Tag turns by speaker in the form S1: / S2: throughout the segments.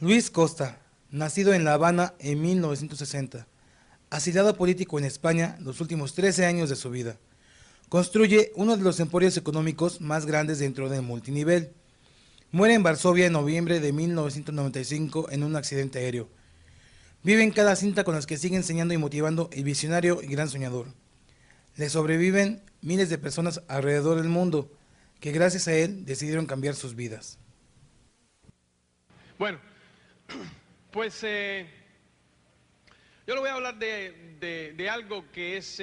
S1: Luis Costa, nacido en La Habana en 1960, asilado político en España los últimos 13 años de su vida. Construye uno de los emporios económicos más grandes dentro del multinivel. Muere en Varsovia en noviembre de 1995 en un accidente aéreo. Vive en cada cinta con las que sigue enseñando y motivando el visionario y gran soñador. Le sobreviven miles de personas alrededor del mundo que gracias a él decidieron cambiar sus vidas.
S2: Bueno, pues yo le voy a hablar de algo que es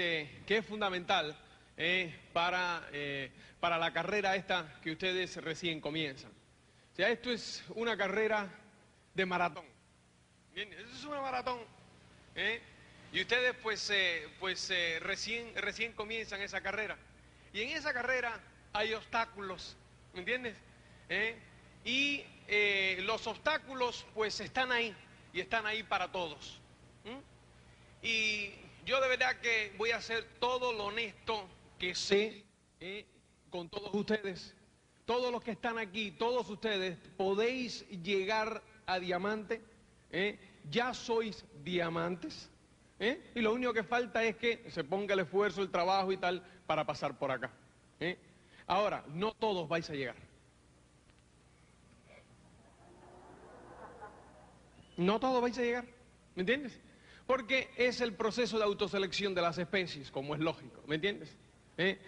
S2: fundamental para la carrera esta que ustedes recién comienzan. O sea, esto es una carrera de maratón. Bien, esto es una maratón. ¿eh? Y ustedes recién comienzan esa carrera. Y en esa carrera hay obstáculos, ¿me entiendes? Y los obstáculos pues están ahí y están ahí para todos. Y yo de verdad que voy a hacer todo lo honesto que sé con todos ustedes. Todos los que están aquí, todos ustedes podéis llegar a diamante. Ya sois diamantes. Y lo único que falta es que se ponga el esfuerzo, el trabajo y tal para pasar por acá. Ahora, no todos vais a llegar. No todos vais a llegar, ¿me entiendes? Porque es el proceso de autoselección de las especies, como es lógico, ¿me entiendes?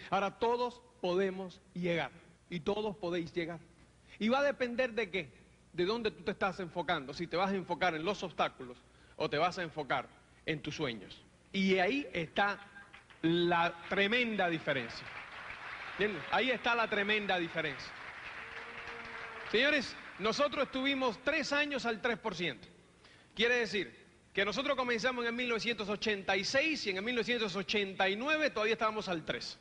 S2: Ahora todos podemos llegar y todos podéis llegar. Y va a depender de qué, de dónde tú te estás enfocando, si te vas a enfocar en los obstáculos o te vas a enfocar en tus sueños. Y ahí está la tremenda diferencia. ¿Entiendes? Ahí está la tremenda diferencia. Señores, nosotros estuvimos 3 años al 3%. Quiere decir que nosotros comenzamos en el 1986 y en el 1989 todavía estábamos al 3.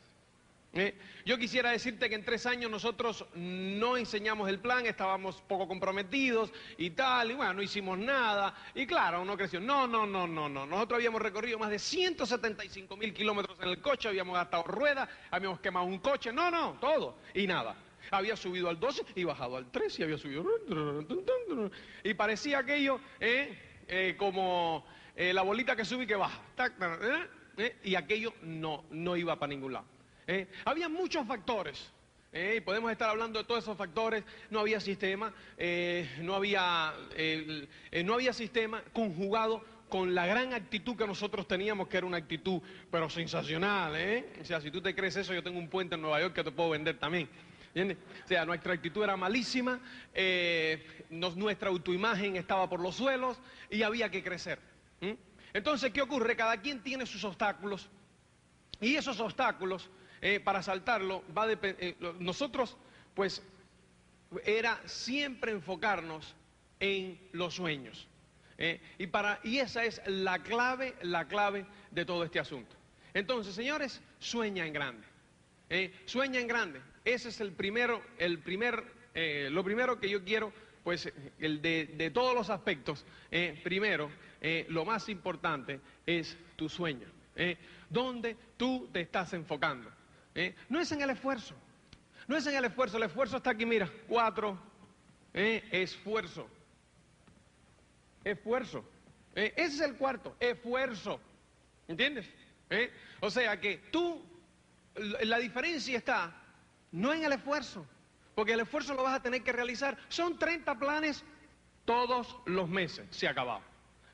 S2: Yo quisiera decirte que en 3 años nosotros no enseñamos el plan, estábamos poco comprometidos y tal, y bueno, no hicimos nada, y claro, uno creció. No. Nosotros habíamos recorrido más de 175.000 kilómetros en el coche, habíamos gastado ruedas, habíamos quemado un coche, todo, y nada. Había subido al 12 y bajado al 3 y había subido. Y parecía aquello como la bolita que sube y que baja. Y aquello no iba para ningún lado. Había muchos factores. Podemos estar hablando de todos esos factores. No había sistema, no había sistema conjugado con la gran actitud que nosotros teníamos, que era una actitud, pero sensacional. O sea, si tú te crees eso, yo tengo un puente en Nueva York que te puedo vender también. ¿Entiendes? O sea, nuestra actitud era malísima, nuestra autoimagen estaba por los suelos y había que crecer. Entonces, ¿qué ocurre? Cada quien tiene sus obstáculos y esos obstáculos, para saltarlo, nosotros, pues, era siempre enfocarnos en los sueños. Y esa es la clave de todo este asunto. Entonces, señores, sueña en grande. Sueña en grande. Ese es lo primero que yo quiero, pues, de todos los aspectos. Primero, lo más importante es tu sueño. ¿Dónde tú te estás enfocando? No es en el esfuerzo. No es en el esfuerzo está aquí, mira, 4, esfuerzo. Esfuerzo. Ese es el cuarto, esfuerzo. ¿Entiendes? O sea que la diferencia está no en el esfuerzo, porque el esfuerzo lo vas a tener que realizar. Son 30 planes todos los meses, se ha acabado.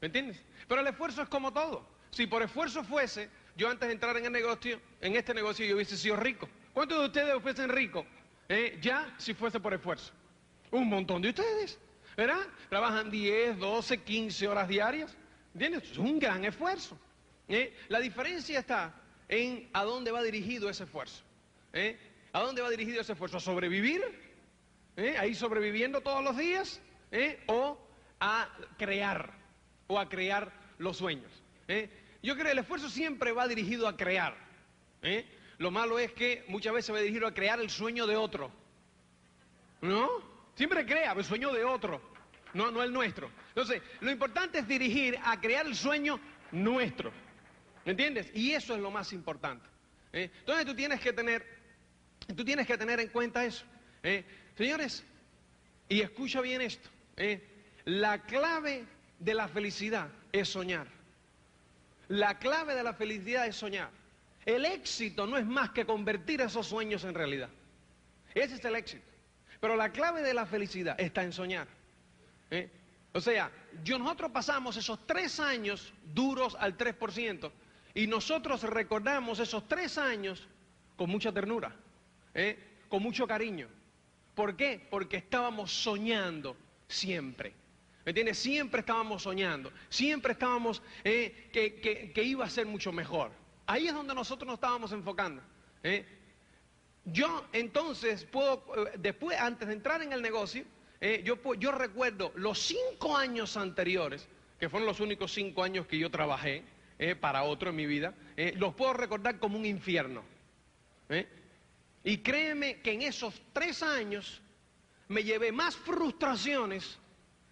S2: ¿Me entiendes? Pero el esfuerzo es como todo. Si por esfuerzo fuese, yo antes de entrar en este negocio, yo hubiese sido rico. ¿Cuántos de ustedes fuesen ricos? Ya, si fuese por esfuerzo. Un montón de ustedes, ¿verdad? Trabajan 10, 12, 15 horas diarias. ¿Entiendes? Es un gran esfuerzo. La diferencia está en a dónde va dirigido ese esfuerzo. ¿A dónde va dirigido ese esfuerzo? ¿A sobrevivir? ¿Ahí sobreviviendo todos los días? ¿O a crear? ¿O a crear los sueños? Yo creo que el esfuerzo siempre va dirigido a crear. Lo malo es que muchas veces va dirigido a crear el sueño de otro. ¿No? Siempre crea el sueño de otro, no el nuestro. Entonces, lo importante es dirigir a crear el sueño nuestro. ¿Me entiendes? Y eso es lo más importante. Entonces tú tienes que tener en cuenta eso. Señores, y escucha bien esto. la clave de la felicidad es soñar. La clave de la felicidad es soñar. El éxito no es más que convertir esos sueños en realidad. Ese es el éxito. Pero la clave de la felicidad está en soñar. O sea, nosotros pasamos esos 3 años duros al 3% y nosotros recordamos esos 3 años con mucha ternura, con mucho cariño. ¿Por qué? Porque estábamos soñando siempre. ¿Me entiendes? Siempre estábamos soñando, siempre estábamos que iba a ser mucho mejor. Ahí es donde nosotros nos estábamos enfocando. Yo entonces después, antes de entrar en el negocio, yo recuerdo los 5 años anteriores, que fueron los únicos 5 años que yo trabajé para otro en mi vida, los puedo recordar como un infierno. Y créeme que en esos 3 años me llevé más frustraciones.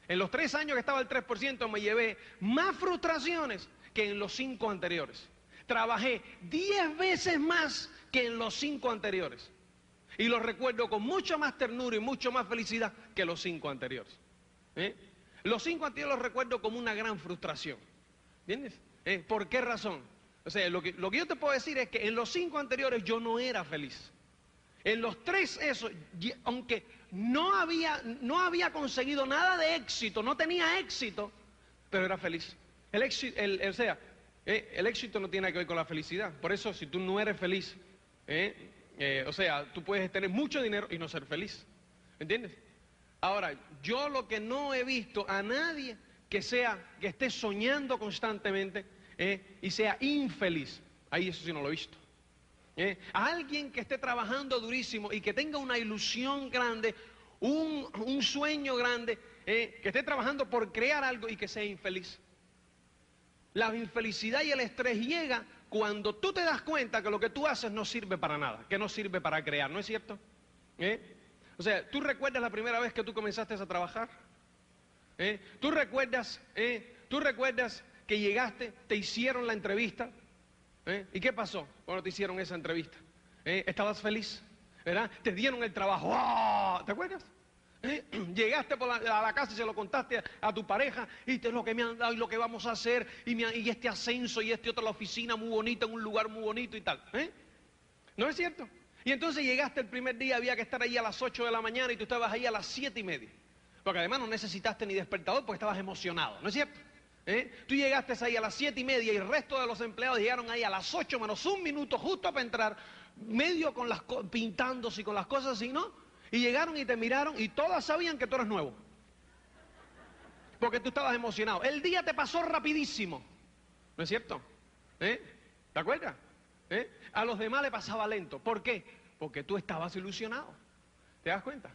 S2: En los 3 años que estaba el 3% me llevé más frustraciones que en los 5 anteriores. Trabajé 10 veces más que en los 5 anteriores. Y los recuerdo con mucha más ternura y mucho más felicidad que los 5 anteriores. Los 5 anteriores los recuerdo como una gran frustración. ¿Entiendes? ¿Por qué razón? O sea, lo que yo te puedo decir es que en los 5 anteriores yo no era feliz. En los 3 aunque no había conseguido nada de éxito, no tenía éxito, pero era feliz. El éxito no tiene que ver con la felicidad. Por eso, si tú no eres feliz, tú puedes tener mucho dinero y no ser feliz. ¿Entiendes? Ahora, yo lo que no he visto a nadie que esté soñando constantemente y sea infeliz. Ahí eso sí no lo he visto. A alguien que esté trabajando durísimo y que tenga una ilusión grande, un sueño grande, que esté trabajando por crear algo y que sea infeliz. La infelicidad y el estrés llega cuando tú te das cuenta que lo que tú haces no sirve para nada, que no sirve para crear, ¿no es cierto? O sea, ¿tú recuerdas la primera vez que tú comenzaste a trabajar? ¿Tú recuerdas que llegaste, te hicieron la entrevista? ¿Y qué pasó cuando te hicieron esa entrevista? ¿Estabas feliz? ¿Verdad? Te dieron el trabajo. ¡Oh! ¿Te acuerdas? Llegaste a la casa y se lo contaste a tu pareja, y esto es lo que me han dado y lo que vamos a hacer, y este ascenso y este otro, la oficina muy bonita, en un lugar muy bonito y tal. ¿No es cierto? Y entonces llegaste el primer día, había que estar ahí a las 8 de la mañana y tú estabas ahí a las 7:30. Porque además no necesitaste ni despertador porque estabas emocionado, ¿no es cierto? Tú llegaste ahí a las 7:30 y el resto de los empleados llegaron ahí a las 8 menos 1 minuto justo para entrar, medio con pintándose y con las cosas así, ¿no? Y llegaron y te miraron y todas sabían que tú eras nuevo. Porque tú estabas emocionado. El día te pasó rapidísimo, ¿no es cierto? ¿Te acuerdas? A los demás le pasaba lento. ¿Por qué? Porque tú estabas ilusionado. ¿Te das cuenta?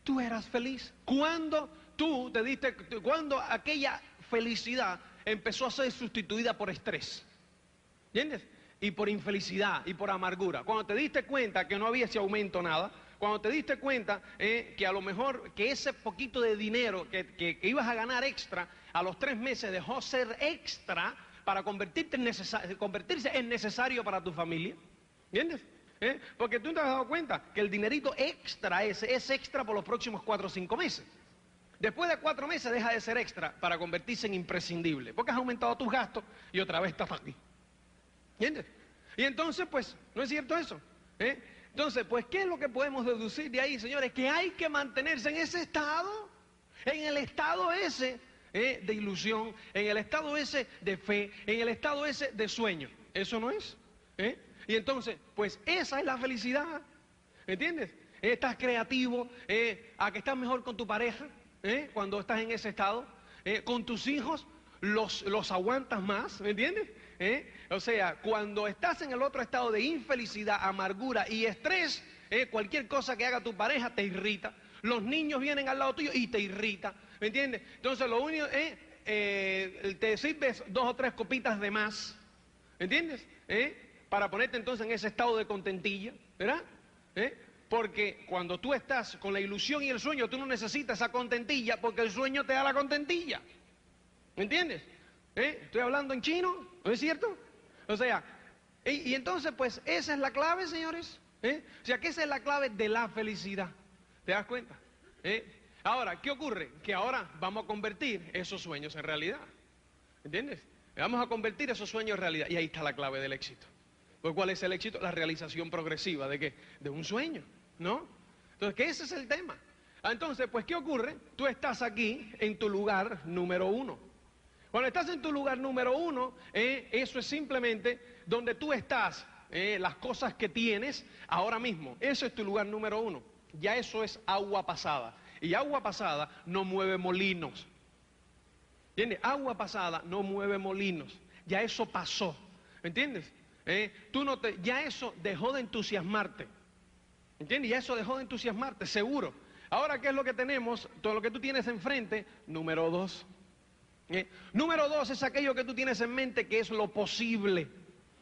S2: Tú eras feliz. Cuando aquella felicidad empezó a ser sustituida por estrés, ¿entiendes? Y por infelicidad y por amargura. Cuando te diste cuenta que no había ese aumento nada, cuando te diste cuenta que a lo mejor que ese poquito de dinero que ibas a ganar extra, a los 3 meses dejó ser extra para convertirse en necesario para tu familia, ¿entiendes? Porque tú te has dado cuenta que el dinerito extra es extra por los próximos 4 o 5 meses. Después de 4 meses deja de ser extra para convertirse en imprescindible, porque has aumentado tus gastos y otra vez estás aquí. ¿Entiendes? Y entonces, pues, ¿no es cierto eso? Entonces, pues, ¿qué es lo que podemos deducir de ahí, señores? Que hay que mantenerse en ese estado, en el estado ese de ilusión, en el estado ese de fe, en el estado ese de sueño. ¿Eso no es? Y entonces, pues, esa es la felicidad. ¿Entiendes? Estás creativo, a que estás mejor con tu pareja, cuando estás en ese estado, con tus hijos los aguantas más, ¿me entiendes? O sea, cuando estás en el otro estado de infelicidad, amargura y estrés, cualquier cosa que haga tu pareja te irrita. Los niños vienen al lado tuyo y te irrita, ¿me entiendes? Entonces lo único te sirves 2 o 3 copitas de más, ¿me entiendes? Para ponerte entonces en ese estado de contentilla, ¿verdad? Porque cuando tú estás con la ilusión y el sueño, tú no necesitas esa contentilla porque el sueño te da la contentilla. ¿Me entiendes? Estoy hablando en chino, ¿no es cierto? O sea, y entonces pues esa es la clave, señores. O sea, que esa es la clave de la felicidad. ¿Te das cuenta? Ahora, ¿qué ocurre? Que ahora vamos a convertir esos sueños en realidad. ¿Entiendes? Vamos a convertir esos sueños en realidad. Y ahí está la clave del éxito. Pues, ¿cuál es el éxito? La realización progresiva. ¿De qué? De un sueño, ¿no? Entonces, que ese es el tema. Entonces, pues, ¿qué ocurre? Tú estás aquí en tu lugar número 1. Cuando estás en tu lugar número 1, eso es simplemente donde tú estás, las cosas que tienes ahora mismo. Eso es tu lugar número 1. Ya eso es agua pasada. Y agua pasada no mueve molinos. ¿Entiendes? Agua pasada no mueve molinos. Ya eso pasó. ¿Entiendes? Ya eso dejó de entusiasmarte. ¿Entiendes? Ya eso dejó de entusiasmarte, seguro. Ahora, ¿qué es lo que tenemos? Todo lo que tú tienes enfrente, número 2. Número 2 es aquello que tú tienes en mente que es lo posible.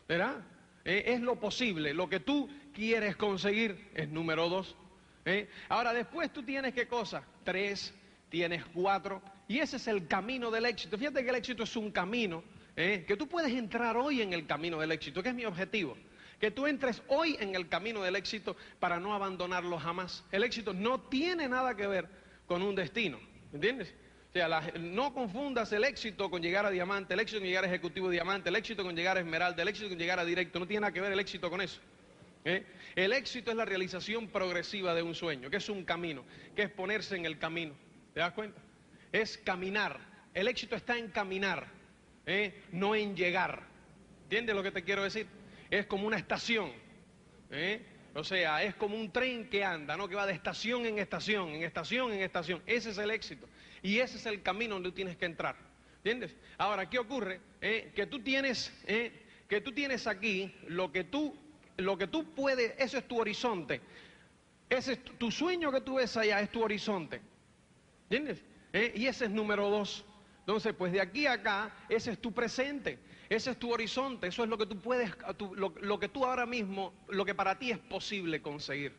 S2: ¿Verdad? Es lo posible. Lo que tú quieres conseguir es número 2. Ahora, después tú tienes, ¿qué cosa? 3, tienes 4. Y ese es el camino del éxito. Fíjate que el éxito es un camino, que tú puedes entrar hoy en el camino del éxito, que es mi objetivo. Que tú entres hoy en el camino del éxito para no abandonarlo jamás. El éxito no tiene nada que ver con un destino, ¿entiendes? O sea, no confundas el éxito con llegar a diamante, el éxito con llegar a ejecutivo diamante, el éxito con llegar a esmeralda, el éxito con llegar a directo. No tiene nada que ver el éxito con eso. El éxito es la realización progresiva de un sueño, que es un camino, que es ponerse en el camino. ¿Te das cuenta? Es caminar. El éxito está en caminar, no en llegar. ¿Entiendes lo que te quiero decir? Es como una estación, o sea, es como un tren que anda, ¿no? Que va de estación en estación, en estación en estación. Ese es el éxito. Y ese es el camino donde tú tienes que entrar. ¿Entiendes? Ahora, ¿qué ocurre? Que tú tienes aquí lo que tú puedes, eso es tu horizonte. Ese es tu sueño que tú ves allá, es tu horizonte. ¿Entiendes? Y ese es número 2. Entonces, pues de aquí a acá, ese es tu presente, ese es tu horizonte, eso es lo que tú puedes, lo que tú ahora mismo, lo que para ti es posible conseguir.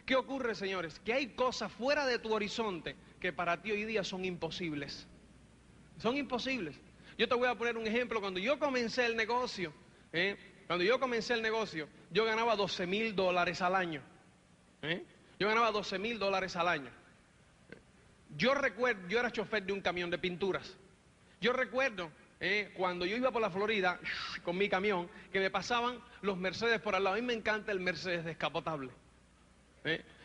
S2: ¿Qué ocurre, señores? Que hay cosas fuera de tu horizonte que para ti hoy día son imposibles. Son imposibles. Yo te voy a poner un ejemplo. Cuando yo comencé el negocio, yo ganaba $12,000 al año. Yo ganaba $12,000 al año. Yo recuerdo, yo era chofer de un camión de pinturas. Yo recuerdo cuando yo iba por la Florida con mi camión, que me pasaban los Mercedes por al lado. A mí me encanta el Mercedes descapotable.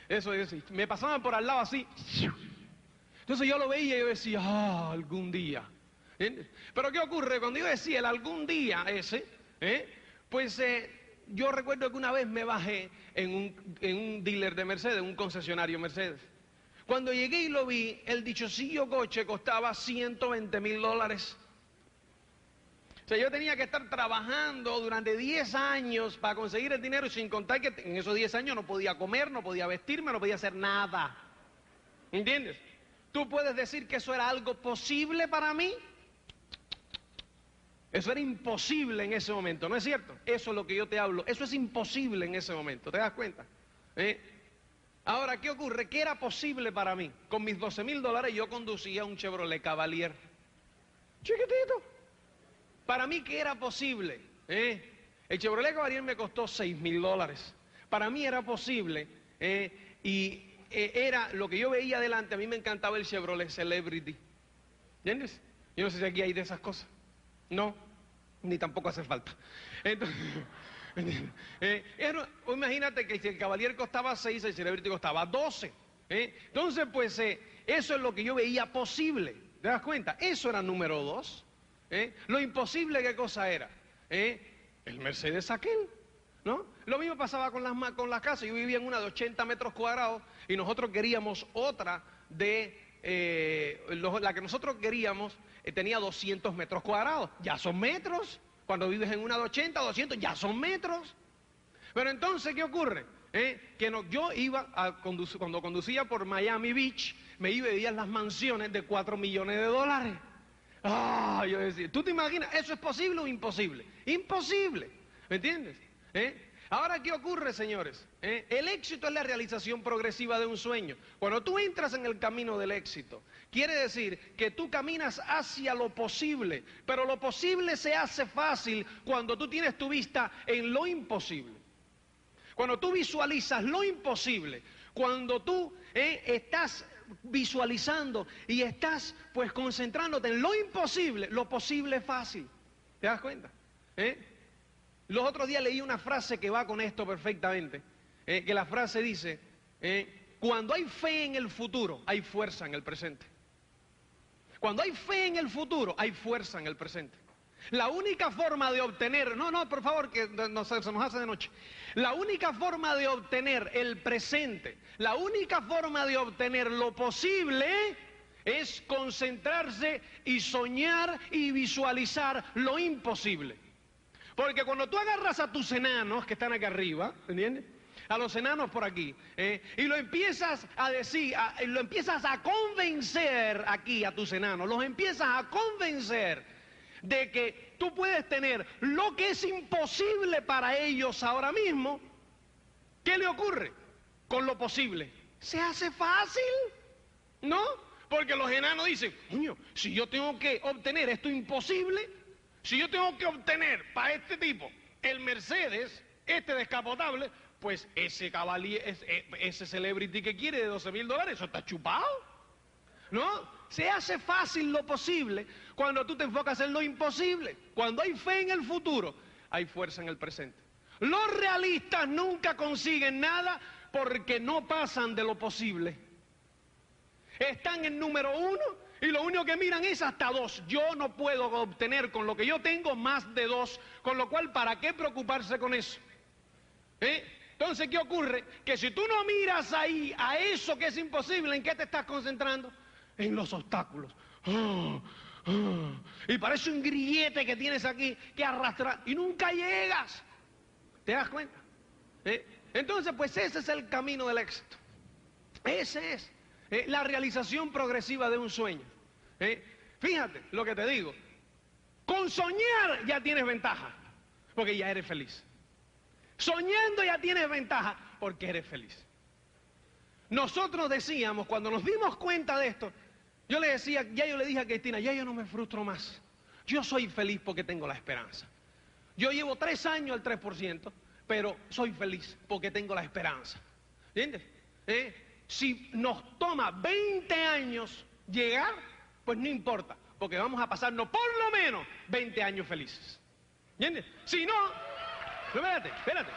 S2: Eso es decir, me pasaban por al lado así. Entonces yo lo veía y yo decía, algún día. Pero ¿qué ocurre? Cuando yo decía el algún día ese, pues yo recuerdo que una vez me bajé en un dealer de Mercedes, un concesionario Mercedes. Cuando llegué y lo vi, el dichosillo coche costaba $120,000. O sea, yo tenía que estar trabajando durante 10 años para conseguir el dinero, y sin contar que en esos 10 años no podía comer, no podía vestirme, no podía hacer nada. ¿Entiendes? Tú puedes decir que eso era algo posible para mí. Eso era imposible en ese momento, ¿no es cierto? Eso es lo que yo te hablo. Eso es imposible en ese momento, ¿te das cuenta? Ahora, ¿qué ocurre? ¿Qué era posible para mí? Con mis $12,000 yo conducía un Chevrolet Cavalier. Chiquitito. Para mí, ¿qué era posible? El Chevrolet Cavalier me costó $6,000. Para mí era posible. Era lo que yo veía adelante. A mí me encantaba el Chevrolet Celebrity. ¿Entiendes? Yo no sé si aquí hay de esas cosas. No, ni tampoco hace falta. Entonces... imagínate que si el Cavalier costaba 6, el Celebrity costaba 12. Entonces, pues, eso es lo que yo veía posible. ¿Te das cuenta? Eso era número 2. Lo imposible, ¿qué cosa era? El Mercedes aquel, ¿no? Lo mismo pasaba con las casas. Yo vivía en una de 80 metros cuadrados y nosotros queríamos otra la que nosotros queríamos tenía 200 metros cuadrados. Ya son metros. Cuando vives en una de 80, 200, ya son metros. Pero entonces, ¿qué ocurre? Yo iba a conducir, cuando conducía por Miami Beach, me iba y veía las mansiones de $4 millones. Yo decía, ¿tú te imaginas? ¿Eso es posible o imposible? Imposible. ¿Me entiendes? Ahora, ¿qué ocurre, señores? El éxito es la realización progresiva de un sueño. Cuando tú entras en el camino del éxito, quiere decir que tú caminas hacia lo posible, pero lo posible se hace fácil cuando tú tienes tu vista en lo imposible. Cuando tú visualizas lo imposible, Cuando tú estás visualizando y estás pues concentrándote en lo imposible, lo posible es fácil. ¿Te das cuenta? Los otros días leí una frase que va con esto perfectamente, que la frase dice, cuando hay fe en el futuro, hay fuerza en el presente. Cuando hay fe en el futuro, hay fuerza en el presente. La única forma de obtener, no, por favor, que se nos hace de noche. La única forma de obtener el presente, la única forma de obtener lo posible es concentrarse y soñar y visualizar lo imposible. Porque cuando tú agarras a tus enanos que están acá arriba, ¿entiendes? A los enanos por aquí, y lo empiezas a decir, lo empiezas a convencer aquí a tus enanos, los empiezas a convencer de que tú puedes tener lo que es imposible para ellos ahora mismo. ¿Qué le ocurre con lo posible? Se hace fácil, ¿no? Porque los enanos dicen, coño, si yo tengo que obtener esto imposible, si yo tengo que obtener para este tipo el Mercedes, este descapotable, pues ese ese celebrity que quiere de $12,000, eso está chupado, ¿no? Se hace fácil lo posible cuando tú te enfocas en lo imposible. Cuando hay fe en el futuro, hay fuerza en el presente. Los realistas nunca consiguen nada porque no pasan de lo posible. Están en número 1 y lo único que miran es hasta 2. Yo no puedo obtener con lo que yo tengo más de 2, con lo cual, ¿para qué preocuparse con eso? Entonces, ¿qué ocurre? Que si tú no miras ahí a eso que es imposible, ¿en qué te estás concentrando? En los obstáculos. Y parece un grillete que tienes aquí que arrastrar y nunca llegas. ¿Te das cuenta? Entonces, pues ese es el camino del éxito. Ese es la realización progresiva de un sueño. Fíjate lo que te digo. Con soñar ya tienes ventaja, porque ya eres feliz. Soñando ya tienes ventaja, porque eres feliz. Nosotros decíamos, cuando nos dimos cuenta de esto, yo le dije a Cristina, ya yo no me frustro más. Yo soy feliz porque tengo la esperanza. Yo llevo 3 años al 3%, pero soy feliz porque tengo la esperanza. ¿Entiendes? Si nos toma 20 años llegar, pues no importa, porque vamos a pasarnos por lo menos 20 años felices. ¿Entiendes? Si no, espérate.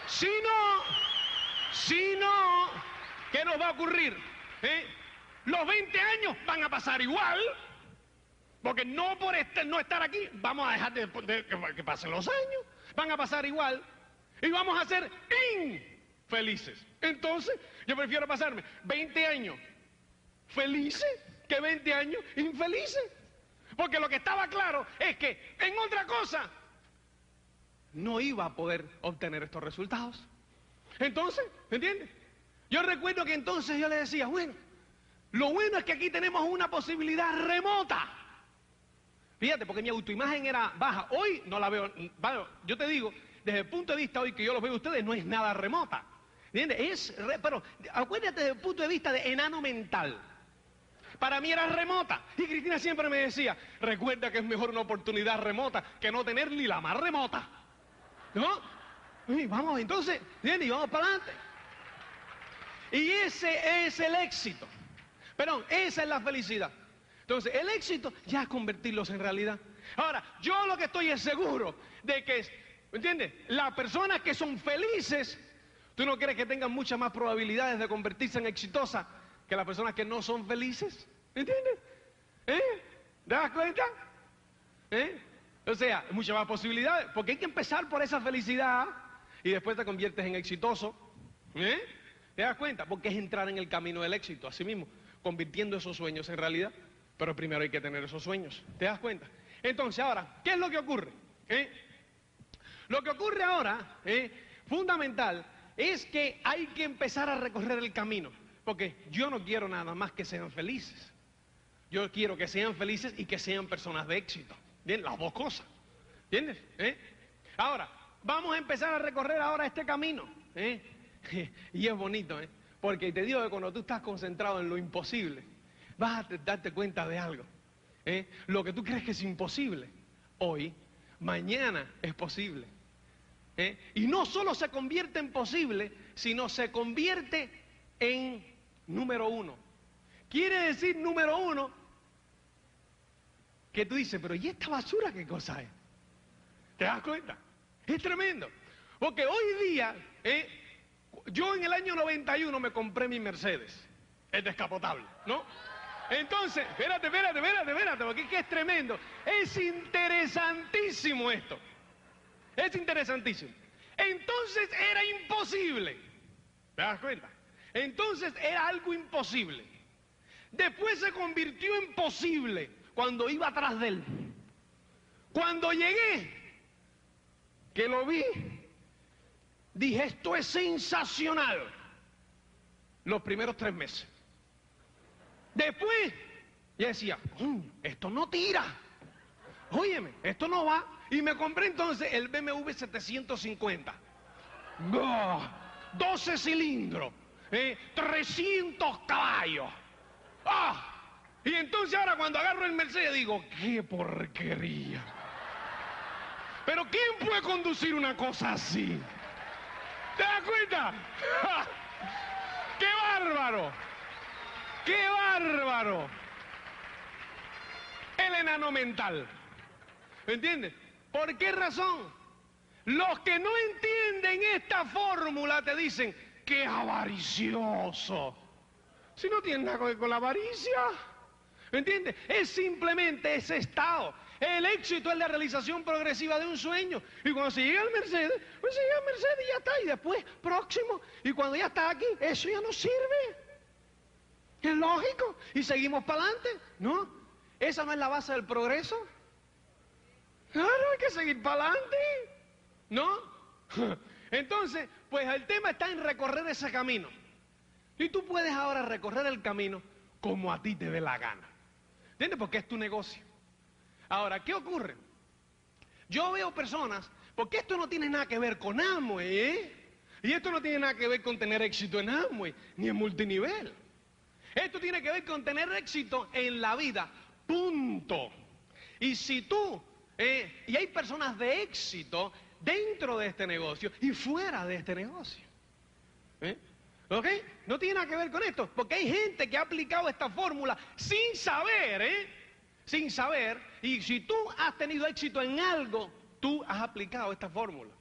S2: Si no, ¿qué nos va a ocurrir? Los 20 años van a pasar igual, porque no por no estar aquí vamos a dejar que pasen los años, van a pasar igual y vamos a ser infelices. Entonces, yo prefiero pasarme 20 años felices que 20 años infelices, porque lo que estaba claro es que en otra cosa no iba a poder obtener estos resultados. Entonces, ¿me entiendes? Yo recuerdo que entonces yo le decía, bueno, lo bueno es que aquí tenemos una posibilidad remota. Fíjate, porque mi autoimagen era baja. Hoy no la veo. Yo te digo, desde el punto de vista hoy que yo los veo a ustedes, no es nada remota. ¿Entiendes? Pero acuérdate desde el punto de vista de enano mental. Para mí era remota. Y Cristina siempre me decía, recuerda que es mejor una oportunidad remota que no tener ni la más remota. ¿No? Y vamos, entonces, ¿entiendes? Y vamos para adelante. Y ese es el éxito. Perdón, esa es la felicidad. Entonces, el éxito ya es convertirlos en realidad. Ahora, yo lo que estoy es seguro de que, ¿entiendes? Las personas que son felices, ¿tú no crees que tengan muchas más probabilidades de convertirse en exitosas que las personas que no son felices? ¿Entiendes? ¿Te das cuenta? O sea, muchas más posibilidades, porque hay que empezar por esa felicidad y después te conviertes en exitoso. ¿Te das cuenta? Porque es entrar en el camino del éxito, así mismo, convirtiendo esos sueños en realidad. Pero primero hay que tener esos sueños. ¿Te das cuenta? Entonces, ahora, ¿qué es lo que ocurre? Lo que ocurre ahora, fundamental, es que hay que empezar a recorrer el camino. Porque yo no quiero nada más que sean felices. Yo quiero que sean felices y que sean personas de éxito. Bien, las dos cosas. ¿Entiendes? Ahora, vamos a empezar a recorrer ahora este camino. Y es bonito, porque te digo que cuando tú estás concentrado en lo imposible, vas a darte cuenta de algo. Lo que tú crees que es imposible, hoy, mañana es posible. Y no solo se convierte en posible, sino se convierte en número 1. Quiere decir, número 1, que tú dices, pero ¿y esta basura qué cosa es? ¿Te das cuenta? Es tremendo. Porque hoy día, yo en el año 91 me compré mi Mercedes, el descapotable, ¿no? Entonces, espérate, porque es que es tremendo. Es interesantísimo esto. Es interesantísimo. Entonces era imposible. ¿Te das cuenta? Entonces era algo imposible. Después se convirtió en posible cuando iba atrás de él. Cuando llegué, que lo vi, dije, esto es sensacional. Los primeros 3 meses. Después, yo decía, esto no tira. Óyeme, esto no va. Y me compré entonces el BMW 750. 12 cilindros, 300 caballos. Y entonces ahora cuando agarro el Mercedes digo, ¡qué porquería! Pero ¿quién puede conducir una cosa así? ¿Te das cuenta? ¡Qué bárbaro! ¡Qué bárbaro! El enano mental. ¿Me entiendes? ¿Por qué razón? Los que no entienden esta fórmula te dicen, ¡qué avaricioso! Si no tiene nada que ver con la avaricia. ¿Me entiendes? Es simplemente ese estado. El éxito es la realización progresiva de un sueño. Y cuando se llega al Mercedes, pues se llega al Mercedes y ya está. Y después, próximo. Y cuando ya está aquí, eso ya no sirve. Es lógico. Y seguimos para adelante. ¿No? Esa no es la base del progreso. Claro, hay que seguir para adelante. ¿No? Entonces, pues el tema está en recorrer ese camino. Y tú puedes ahora recorrer el camino como a ti te dé la gana. ¿Entiendes? Porque es tu negocio. Ahora, ¿qué ocurre? Yo veo personas, porque esto no tiene nada que ver con Amway, ¿eh? Y esto no tiene nada que ver con tener éxito en Amway, ni en multinivel. Esto tiene que ver con tener éxito en la vida, punto. Y si tú, y hay personas de éxito dentro de este negocio y fuera de este negocio. ¿Ok? No tiene nada que ver con esto, porque hay gente que ha aplicado esta fórmula sin saber, sin saber, y si tú has tenido éxito en algo, tú has aplicado esta fórmula,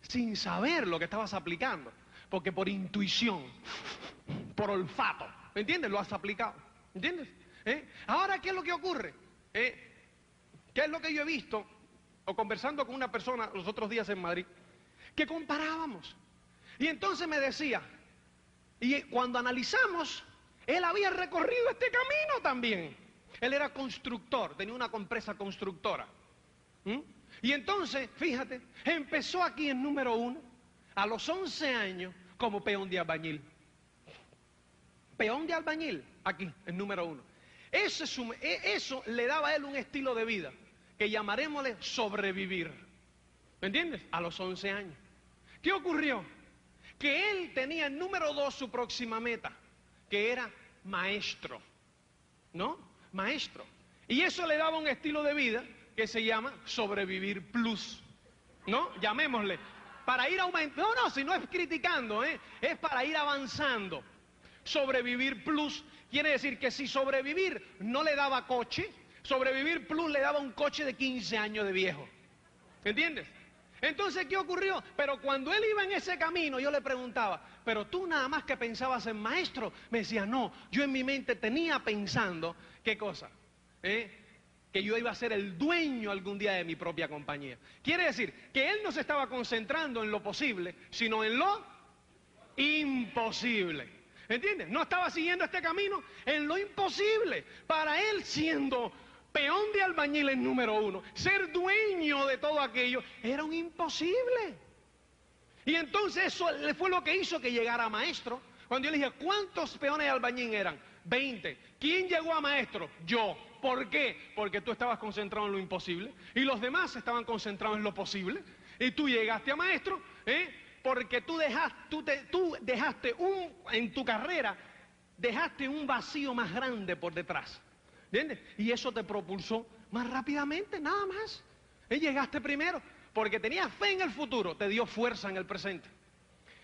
S2: sin saber lo que estabas aplicando, porque por intuición, por olfato, ¿me entiendes? Lo has aplicado, ¿entiendes? Ahora, ¿qué es lo que ocurre? ¿Qué es lo que yo he visto, o conversando con una persona los otros días en Madrid, que comparábamos, y entonces me decía, y cuando analizamos, él había recorrido este camino también. Él era constructor, tenía una empresa constructora. Y entonces, fíjate, empezó aquí en número 1, a los 11 años, como peón de albañil. Peón de albañil, aquí, en número 1. Eso le daba a él un estilo de vida, que llamaremosle sobrevivir. ¿Me entiendes? A los 11 años. ¿Qué ocurrió? Que él tenía en número 2 su próxima meta, que era maestro, ¿no? Maestro. Y eso le daba un estilo de vida que se llama sobrevivir plus, ¿no? Llamémosle, para ir aumentando, no, si no es criticando, es para ir avanzando. Sobrevivir plus quiere decir que si sobrevivir no le daba coche, sobrevivir plus le daba un coche de 15 años de viejo, ¿entiendes? Entonces, ¿qué ocurrió? Pero cuando él iba en ese camino, yo le preguntaba, pero tú nada más que pensabas en maestro. Me decía, no, yo en mi mente tenía pensando, ¿qué cosa? Que yo iba a ser el dueño algún día de mi propia compañía. Quiere decir que él no se estaba concentrando en lo posible, sino en lo imposible. ¿Entiendes? No estaba siguiendo este camino en lo imposible. Para él, siendo peón de albañil en número 1, ser dueño de todo aquello, era un imposible. Y entonces eso fue lo que hizo que llegara a maestro. Cuando yo le dije, ¿cuántos peones de albañil eran? 20. ¿Quién llegó a maestro? Yo. ¿Por qué? Porque tú estabas concentrado en lo imposible y los demás estaban concentrados en lo posible. Y tú llegaste a maestro, porque tú dejaste en tu carrera, dejaste un vacío más grande por detrás. ¿Entiendes? Y eso te propulsó más rápidamente, nada más. Y llegaste primero, porque tenías fe en el futuro, te dio fuerza en el presente.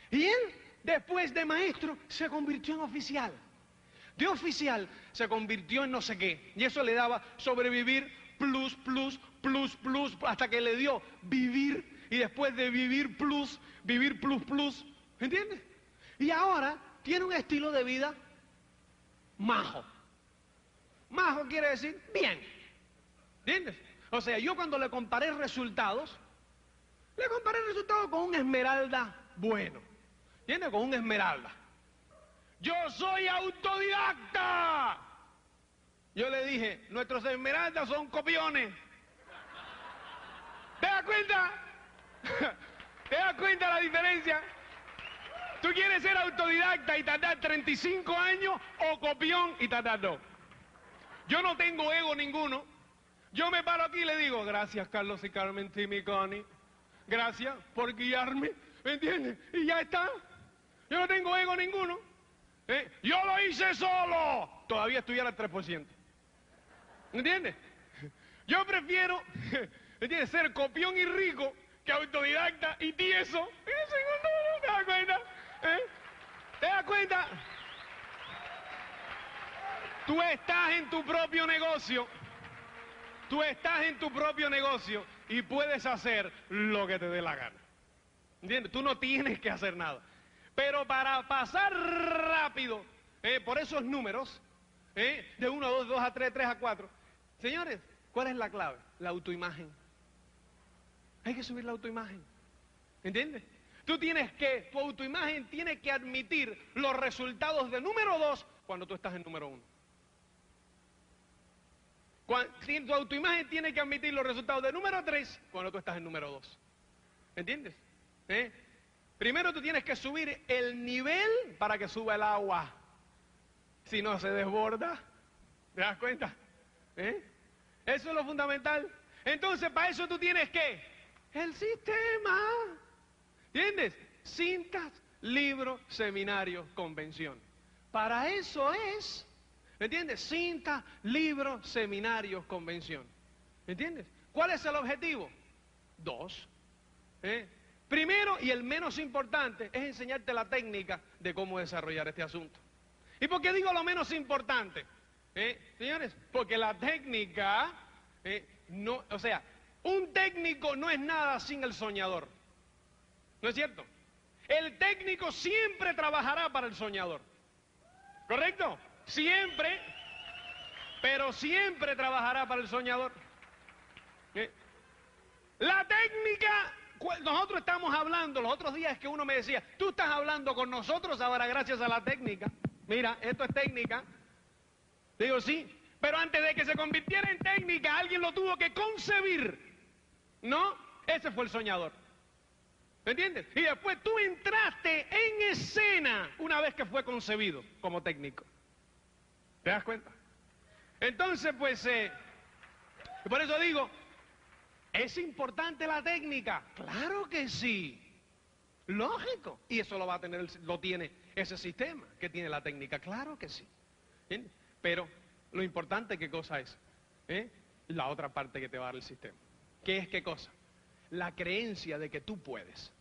S2: Y él Después de maestro se convirtió en oficial. De oficial se convirtió en no sé qué. Y eso le daba sobrevivir plus, plus, plus, plus, hasta que le dio vivir. Y después de vivir plus, plus. ¿Entiendes? Y ahora tiene un estilo de vida majo. Majo quiere decir bien. ¿Entiendes? O sea, yo cuando le comparé resultados con un esmeralda bueno. ¿Entiendes? Con un esmeralda. Yo soy autodidacta. Yo le dije, nuestros esmeraldas son copiones. ¿Te das cuenta? ¿Te das cuenta la diferencia? ¿Tú quieres ser autodidacta y tardar 35 años o copión y tardar 2? Yo no tengo ego ninguno. Yo me paro aquí y le digo, gracias Carlos y Carmen, Timmy, Connie. Gracias por guiarme, ¿me entiendes? Y ya está. Yo no tengo ego ninguno. Yo lo hice solo. Todavía estuviera al 3%. ¿Me entiendes? Yo prefiero, ¿me entiendes?, ser copión y rico que autodidacta y tieso. ¿Te das cuenta? ¿Te das cuenta? Tú estás en tu propio negocio. Tú estás en tu propio negocio y puedes hacer lo que te dé la gana. ¿Entiendes? Tú no tienes que hacer nada. Pero para pasar rápido por esos números, de 1 a 2, 2 a 3, 3 a 4, señores, ¿cuál es la clave? La autoimagen. Hay que subir la autoimagen. ¿Entiendes? Tu autoimagen tiene que admitir los resultados de número 2 cuando tú estás en número 1. Tu autoimagen tiene que admitir los resultados de número 3 cuando tú estás en número 2. ¿Entiendes? Primero tú tienes que subir el nivel para que suba el agua. Si no se desborda. ¿Te das cuenta? Eso es lo fundamental. Entonces, para eso tú tienes que el sistema. ¿Entiendes? Cintas, libros, seminarios, convención. Para eso es. ¿Entiendes? Cintas, libros, seminarios, convención. ¿Entiendes? ¿Cuál es el objetivo? 2. Primero y el menos importante es enseñarte la técnica de cómo desarrollar este asunto. ¿Y por qué digo lo menos importante? Señores, porque la técnica, un técnico no es nada sin el soñador. ¿No es cierto? El técnico siempre trabajará para el soñador. ¿Correcto? Siempre, pero siempre trabajará para el soñador. La técnica, nosotros estamos hablando, los otros días que uno me decía, tú estás hablando con nosotros ahora gracias a la técnica. Mira, esto es técnica. Digo, sí, pero antes de que se convirtiera en técnica, alguien lo tuvo que concebir. ¿No? Ese fue el soñador. ¿Me entiendes? Y después tú entraste en escena una vez que fue concebido como técnico. ¿Te das cuenta? Entonces, pues, por eso digo, ¿es importante la técnica? Claro que sí. Lógico. Y eso lo va a tener, lo tiene ese sistema que tiene la técnica. Claro que sí. ¿Entiendes? Pero lo importante, ¿qué cosa es? La otra parte que te va a dar el sistema. ¿Qué es qué cosa? La creencia de que tú puedes.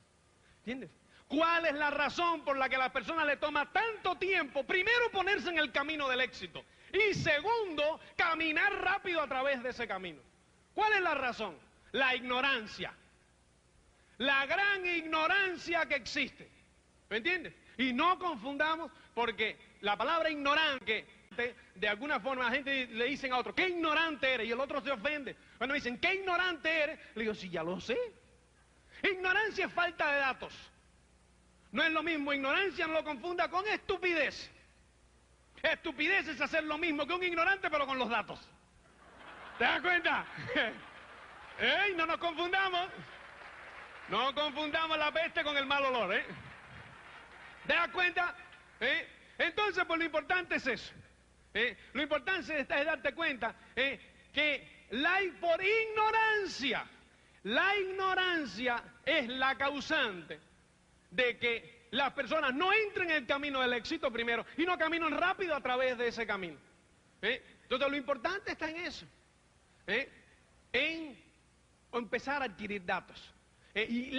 S2: ¿Entiendes? ¿Cuál es la razón por la que a la persona le toma tanto tiempo, primero, ponerse en el camino del éxito y segundo, caminar rápido a través de ese camino? ¿Cuál es la razón? La ignorancia. La gran ignorancia que existe. ¿Me entiendes? Y no confundamos, porque la palabra ignorante, de alguna forma la gente le dicen a otro, ¿qué ignorante eres? Y el otro se ofende. Cuando me dicen, ¿qué ignorante eres? Le digo, sí, ya lo sé. Ignorancia es falta de datos. No es lo mismo, ignorancia no lo confunda con estupidez. Estupidez es hacer lo mismo que un ignorante, pero con los datos. ¿Te das cuenta? No nos confundamos. No confundamos la peste con el mal olor, ¿Te das cuenta? Entonces, pues lo importante es eso. Lo importante es darte cuenta que por ignorancia, la ignorancia es la causante de que las personas no entren en el camino del éxito primero y no caminen rápido a través de ese camino. Entonces, lo importante está en eso. En empezar a adquirir datos. Y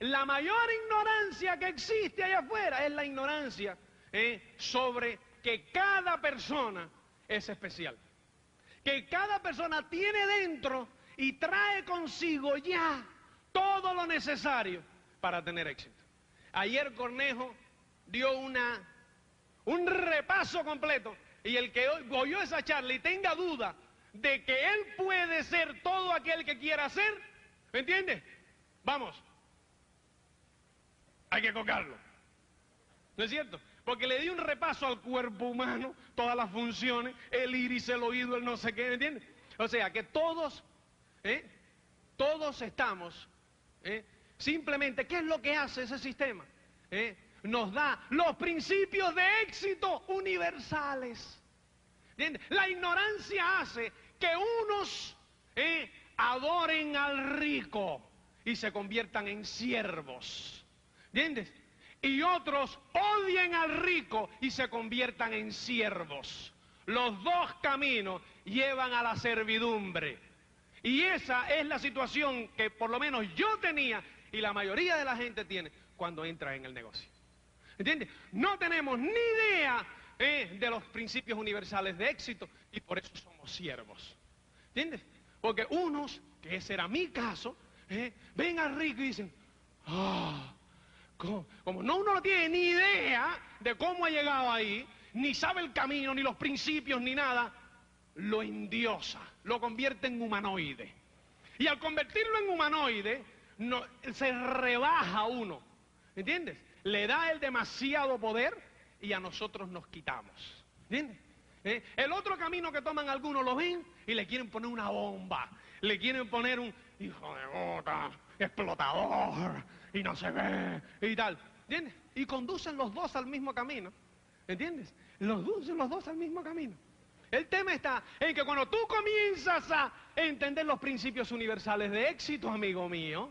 S2: la mayor ignorancia que existe allá afuera es la ignorancia sobre que cada persona es especial. Que cada persona tiene dentro y trae consigo ya todo lo necesario para tener éxito. Ayer Cornejo dio un repaso completo, y el que oyó esa charla y tenga duda de que él puede ser todo aquel que quiera ser, ¿me entiende? Vamos, hay que cocarlo, ¿no es cierto? Porque le di un repaso al cuerpo humano, todas las funciones, el iris, el oído, el no sé qué, ¿me entiende? O sea que todos estamos, simplemente, ¿qué es lo que hace ese sistema? Nos da los principios de éxito universales. ¿Entiendes? La ignorancia hace que unos adoren al rico y se conviertan en siervos. ¿Entiendes? Y otros odien al rico y se conviertan en siervos. Los dos caminos llevan a la servidumbre. Y esa es la situación que por lo menos yo tenía y la mayoría de la gente tiene cuando entra en el negocio. ¿Entiendes? No tenemos ni idea de los principios universales de éxito y por eso somos siervos. ¿Entiendes? Porque unos, que ese era mi caso, ven al rico y dicen, como no uno no tiene ni idea de cómo ha llegado ahí, ni sabe el camino, ni los principios, ni nada, lo endiosa, lo convierte en humanoide. Y al convertirlo en humanoide, se rebaja uno, ¿entiendes? Le da el demasiado poder y a nosotros nos quitamos, ¿entiendes? El otro camino que toman algunos lo ven y le quieren poner una bomba, le quieren poner un hijo de gota, explotador, y no se ve, y tal, ¿entiendes? Y conducen los dos al mismo camino, ¿entiendes? Conducen los dos al mismo camino. El tema está en que cuando tú comienzas a entender los principios universales de éxito, amigo mío,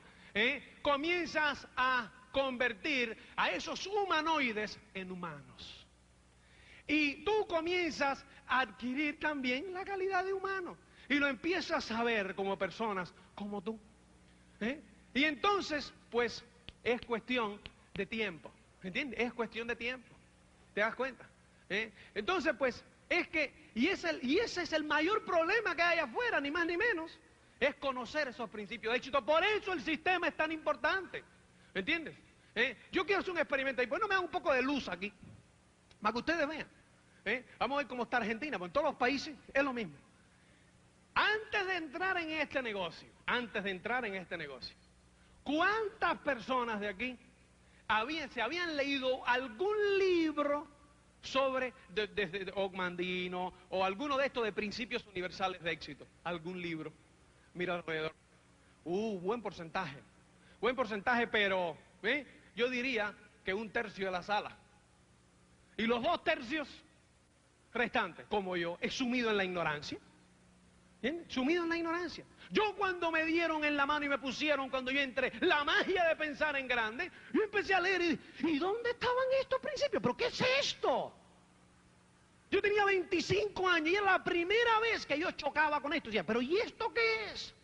S2: comienzas a convertir a esos humanoides en humanos. Y tú comienzas a adquirir también la calidad de humano. Y lo empiezas a ver como personas como tú. Y entonces, pues, es cuestión de tiempo. ¿Entiendes? Es cuestión de tiempo. ¿Te das cuenta? Entonces, pues, es que, y ese es el mayor problema que hay afuera, ni más ni menos, es conocer esos principios de éxito. Por eso el sistema es tan importante. ¿Me entiendes? Yo quiero hacer un experimento y pues no me dan un poco de luz aquí, para que ustedes vean. Vamos a ver cómo está Argentina, porque en todos los países es lo mismo. Antes de entrar en este negocio, ¿cuántas personas de aquí se habían leído algún libro sobre desde Ogmandino o alguno de estos de principios universales de éxito? ¿Algún libro? Mira alrededor. Buen porcentaje, pero yo diría que 1/3 de la sala. Y los 2/3 restantes, como yo, he sumido en la ignorancia. ¿Entiendes? Sumido en la ignorancia. Yo cuando me dieron en la mano y me pusieron, cuando yo entré, la magia de pensar en grande, yo empecé a leer ¿y dónde estaban estos principios? ¿Pero qué es esto? Yo tenía 25 años y era la primera vez que yo chocaba con esto. Decía, ¿pero y esto qué es?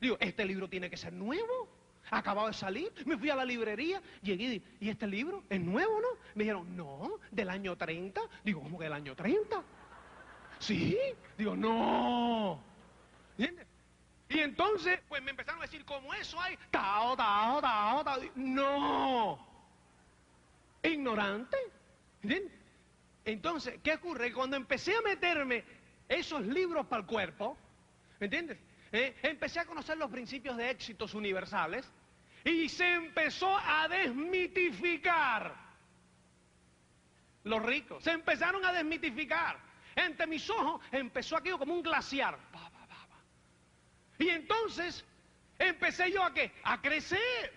S2: Digo, este libro tiene que ser nuevo. Acababa de salir, me fui a la librería, llegué y ¿este libro es nuevo, no? Me dijeron, no, del año 30. Digo, ¿cómo que del año 30? Sí. Digo, no. ¿Entiendes? Y entonces, pues me empezaron a decir, como eso hay, tao. No. Ignorante. ¿Entiendes? Entonces, ¿qué ocurre? Cuando empecé a meterme esos libros para el cuerpo, ¿entiendes? Empecé a conocer los principios de éxitos universales y se empezó a desmitificar los ricos. Se empezaron a desmitificar. Entre mis ojos empezó aquello como un glaciar. Y entonces empecé yo ¿a qué? A crecer.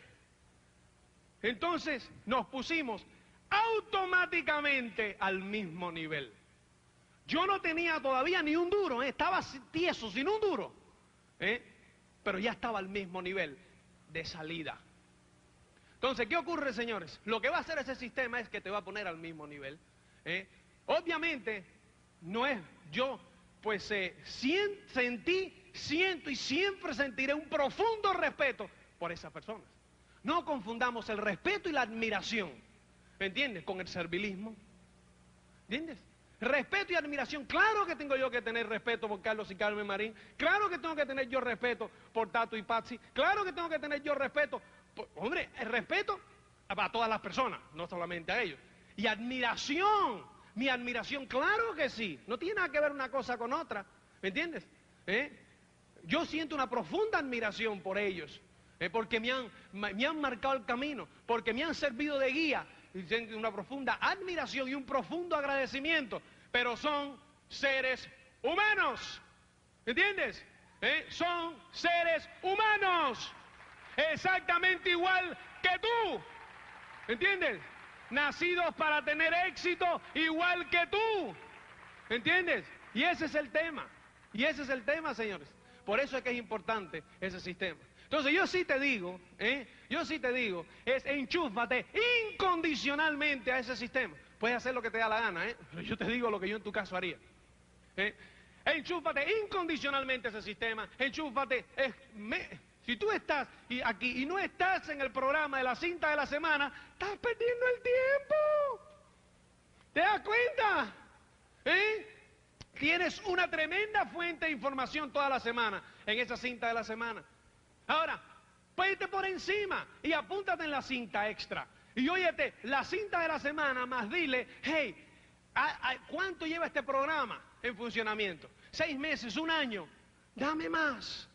S2: Entonces nos pusimos automáticamente al mismo nivel. Yo no tenía todavía ni un duro, estaba tieso, sin un duro, pero ya estaba al mismo nivel de salida. Entonces, ¿qué ocurre, señores? Lo que va a hacer ese sistema es que te va a poner al mismo nivel. Obviamente, no es yo, pues sentí, siento y siempre sentiré un profundo respeto por esas personas. No confundamos el respeto y la admiración, ¿me entiendes?, con el servilismo. ¿Entiendes? Respeto y admiración. Claro que tengo yo que tener respeto por Carlos y Carmen Marín. Claro que tengo que tener yo respeto por Tato y Patsy. Claro que tengo que tener yo respeto por, hombre, el respeto a todas las personas, no solamente a ellos. Y admiración, mi admiración, claro que sí. No tiene nada que ver una cosa con otra, ¿me entiendes? Yo siento una profunda admiración por ellos, porque me han marcado el camino, porque me han servido de guía. Una profunda admiración y un profundo agradecimiento, pero son seres humanos, ¿entiendes? Son seres humanos, exactamente igual que tú, ¿entiendes? Nacidos para tener éxito igual que tú, ¿entiendes? Y ese es el tema, señores. Por eso es que es importante ese sistema. Entonces yo sí te digo, es enchúfate incondicionalmente a ese sistema. Puedes hacer lo que te da la gana, pero yo te digo lo que yo en tu caso haría. Enchúfate incondicionalmente a ese sistema, enchúfate. Si tú estás aquí y no estás en el programa de la cinta de la semana, estás perdiendo el tiempo. ¿Te das cuenta? Tienes una tremenda fuente de información toda la semana en esa cinta de la semana. Ahora, ponte por encima y apúntate en la cinta extra. Y óyete, la cinta de la semana más dile, hey, ¿cuánto lleva este programa en funcionamiento? 6 meses, 1 año. Dame más.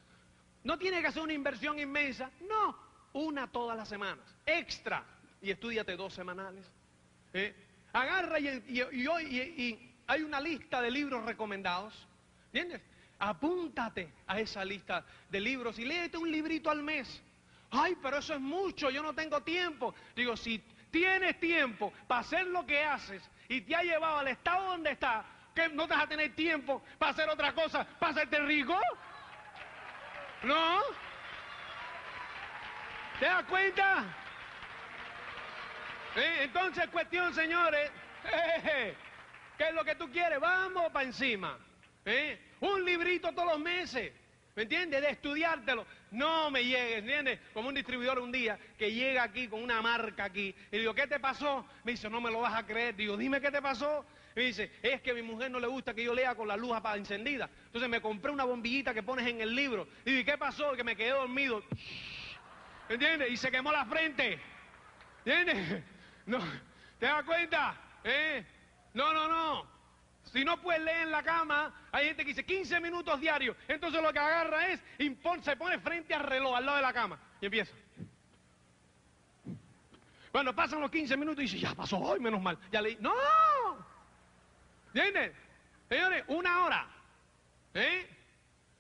S2: No tienes que hacer una inversión inmensa. No, una todas las semanas. Extra. Y estúdiate 2 semanales. Agarra y hay una lista de libros recomendados. ¿Entiendes? Apúntate a esa lista de libros y léete un librito al mes. Ay, pero eso es mucho, yo no tengo tiempo. Digo, si tienes tiempo para hacer lo que haces y te ha llevado al estado donde estás, ¿que no te vas a tener tiempo para hacer otra cosa, para hacerte rico? ¿No? ¿Te das cuenta? Entonces, cuestión, señores, ¿qué es lo que tú quieres? Vamos para encima. Un librito todos los meses, ¿me entiendes? De estudiártelo. No me llegues, ¿entiendes? Como un distribuidor un día que llega aquí con una marca aquí y digo, ¿qué te pasó? Me dice, no me lo vas a creer. Digo, dime qué te pasó. Me dice, es que a mi mujer no le gusta que yo lea con la luz encendida. Entonces me compré una bombillita que pones en el libro. Y digo, ¿qué pasó? Que me quedé dormido. ¿Entiendes? Y se quemó la frente. ¿Entiendes? No, ¿te das cuenta? No. Si no puedes leer en la cama, hay gente que dice 15 minutos diarios. Entonces lo que agarra es, se pone frente al reloj, al lado de la cama, y empieza. Bueno, pasan los 15 minutos y dice, ya pasó hoy, menos mal. Ya leí. ¡No! ¿Entiendes? Señores, 1 hora.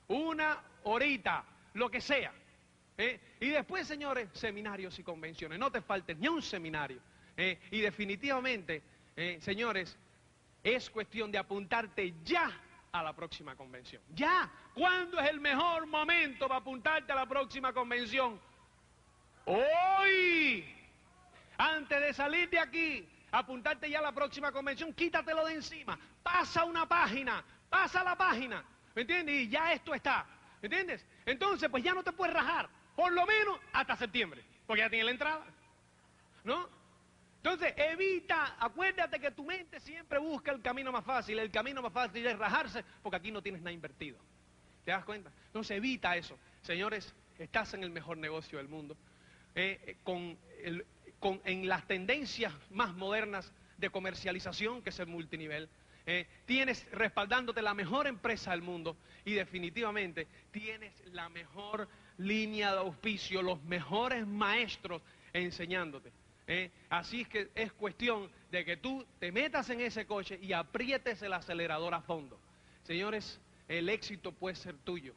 S2: 1 horita, lo que sea. Y después, señores, seminarios y convenciones. No te falte ni un seminario. Y definitivamente, señores, es cuestión de apuntarte ya a la próxima convención. ¡Ya! ¿Cuándo es el mejor momento para apuntarte a la próxima convención? ¡Hoy! Antes de salir de aquí, apuntarte ya a la próxima convención, quítatelo de encima. Pasa una página, pasa la página. ¿Me entiendes? Y ya esto está. ¿Me entiendes? Entonces, pues ya no te puedes rajar. Por lo menos hasta septiembre. Porque ya tienes la entrada. ¿No? Entonces, acuérdate que tu mente siempre busca el camino más fácil. El camino más fácil es rajarse porque aquí no tienes nada invertido. ¿Te das cuenta? Entonces, evita eso. Señores, estás en el mejor negocio del mundo. En las tendencias más modernas de comercialización, que es el multinivel. Tienes respaldándote la mejor empresa del mundo y definitivamente tienes la mejor línea de auspicio, los mejores maestros enseñándote. Así es que es cuestión de que tú te metas en ese coche y aprietes el acelerador a fondo. Señores, el éxito puede ser tuyo.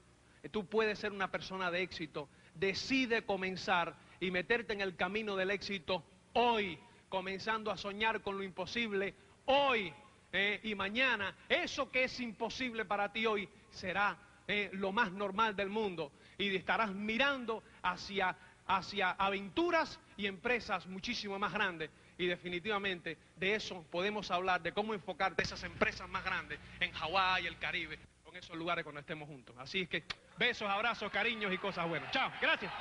S2: Tú puedes ser una persona de éxito. Decide comenzar y meterte en el camino del éxito hoy, comenzando a soñar con lo imposible hoy. Y mañana, eso que es imposible para ti hoy será lo más normal del mundo. Y estarás mirando hacia aventuras y empresas muchísimo más grandes. Y definitivamente de eso podemos hablar, de cómo enfocarte esas empresas más grandes en Hawái, el Caribe, en esos lugares cuando estemos juntos. Así es que besos, abrazos, cariños y cosas buenas. Chao, gracias.